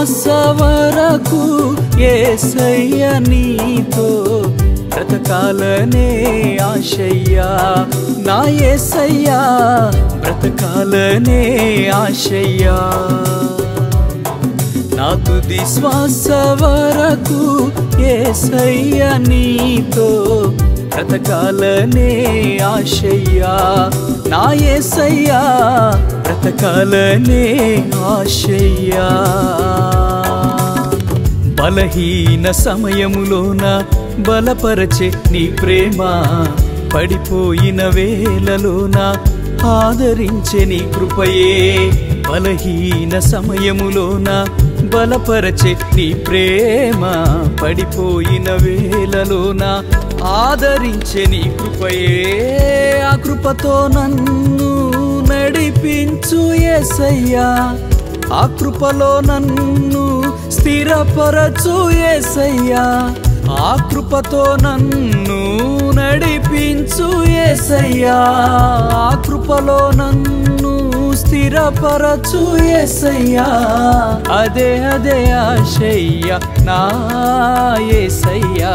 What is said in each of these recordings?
శ్వాస వరకు యేసయ్య నీతో బ్రతకాలనే ఆశయ్యా నా యేసయ్యా బ్రతకాలనే ఆశయ్యా నా తుది శ్వాస వరకు యేసయ్య నీతో బ్రతకాలనే ఆశయ్యా నా యేసయ్యా బ్రతకాలనే ఆశయ్యా బలహీన సమయములోన బలపరచే నీ ప్రేమ పడిపోయిన వేళలోన ఆదరించే నీ కృపయే బలహీన సమయములోన బలపరచే నీ ప్రేమ పడిపోయిన వేళలోన ఆదరించే నీ కృపయే ఆ కృపతో నన్ను నడిపించు యేసయ్యా ఆ కృపలో నన్ను స్థిరపరచు యేసయ్యా ఆ కృపతో నన్ను నడిపించు యేసయ్యా ఆ కృపలో నన్ను స్థిరపరచు యేసయ్యా అదే అదే ఆశయ్యా నా యేసయ్యా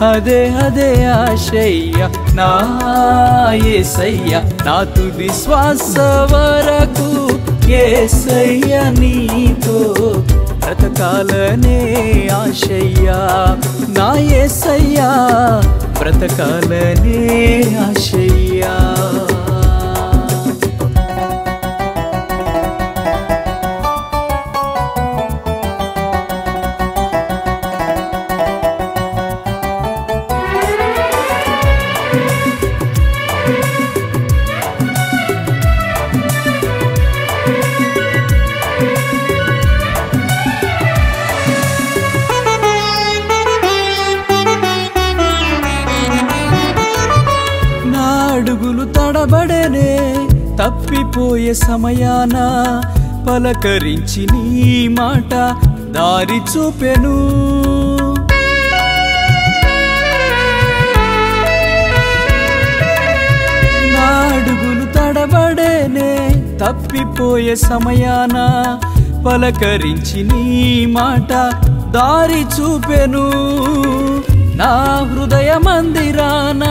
అదే అదే ఆశయ్యా నా యేసయ్యా నా తుది శ్వాస వరకు యేసయ్య నీతో బ్రతకాలనే ఆశయ్యా నా యేసయ్యా బ్రతకాలనే ఆశయ్యా అడుగులు తడబడనే తప్పిపోయే సమయాన పలకరించి నీ మాట దారి చూపెను నా అడుగులు తడబడనే తప్పిపోయే సమయాన పలకరించి నీ మాట దారి చూపెను నా హృదయ మందిరాన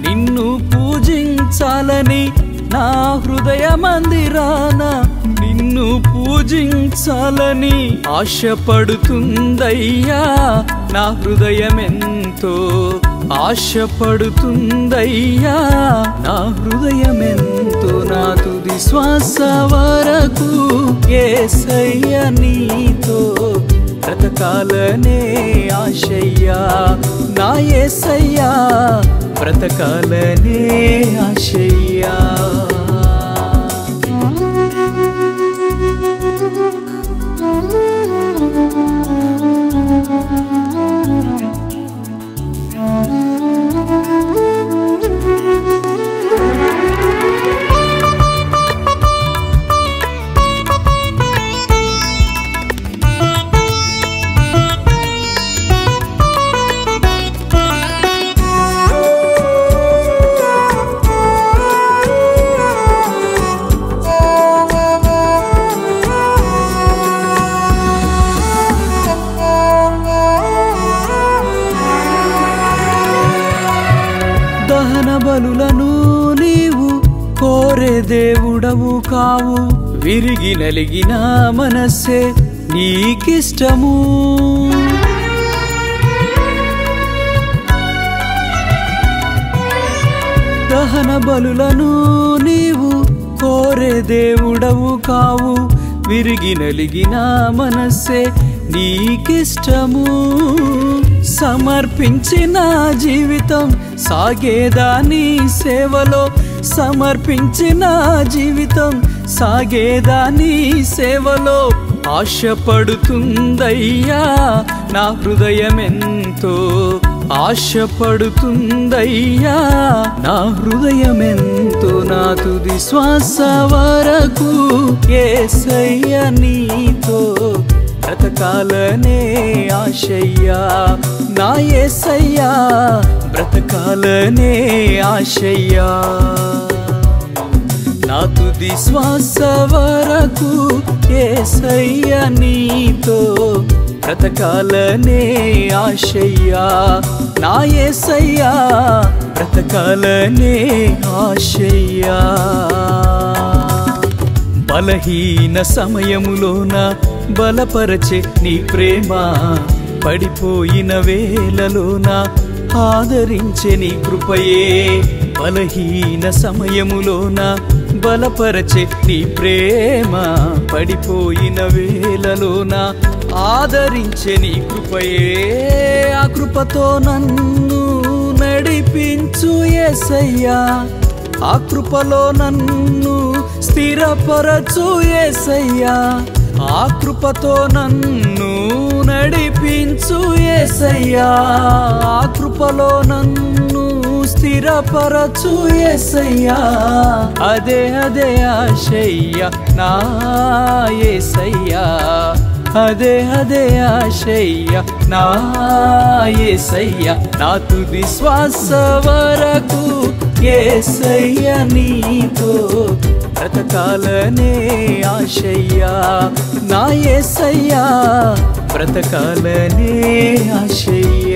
నిన్ను పూజించాలని నా హృదయ మందిరాన నిన్ను పూజించాలని ఆశపడుతుందయ్యా నా హృదయమెంతో ఆశపడుతుందయ్యా నా హృదయమెంతో నా తుది శ్వాస వరకు యేసయ్య నీతో బ్రతకాలనే ఆశయ్యా నా యేసయ్యా బ్రతకాలనే ఆశయ్యా బలులను నీవు కోరే దేవుడవు కావు విరిగి నలిగిన మనస్సే నీకిష్టము దహన బలులను నీవు కోరే దేవుడవు కావు విరిగి నలిగిన మనస్సే నీకిష్టము సమర్పించిన జీవితం సాగేదా నీ సేవలో సమర్పించిన జీవితం సాగేదా నీ సేవలో ఆశపడుతుందయ్యా నా హృదయమెంతో ఆశపడుతుందయ్యా నా హృదయమెంతో నా తుది శ్వాస వరకు యేసయ్య నీతో బ్రతకాలనే ఆశయ్యా నా యేసయ్యా బ్రతకాలనే ఆశయ్యా నా తుది శ్వాస వరకు యేసయ్య నీతో బ్రతకాలనే ఆశయ్యా నా యేసయ్యా బ్రతకాలనే ఆశయ్యా బలహీన సమయములోన బలపరచే నీ ప్రేమ పడిపోయిన వేళలోన ఆదరించే నీ కృపయే బలహీన సమయములోన బలపరచే నీ ప్రేమ పడిపోయిన వేళలోన ఆదరించే నీ కృపయే ఆ కృపతో నన్ను నడిపించు యేసయ్యా ఆ కృపలో నన్ను స్థిరపరచు యేసయ్యా ఆ కృపతో నన్ను నడిపించు యేసయ్యా ఆ కృపలో నన్ను స్థిరపరచు యేసయ్యా అదే అదే ఆశయ్యా నా యేసయ్యా అదే అదే ఆశయ్యా నా యేసయ్యా నా తుది శ్వాస వరకు యేసయ్య నీతో బ్రతకాలనే ఆశయ్యా నా యేసయ్యా బ్రతకాలనే ఆశయ్యా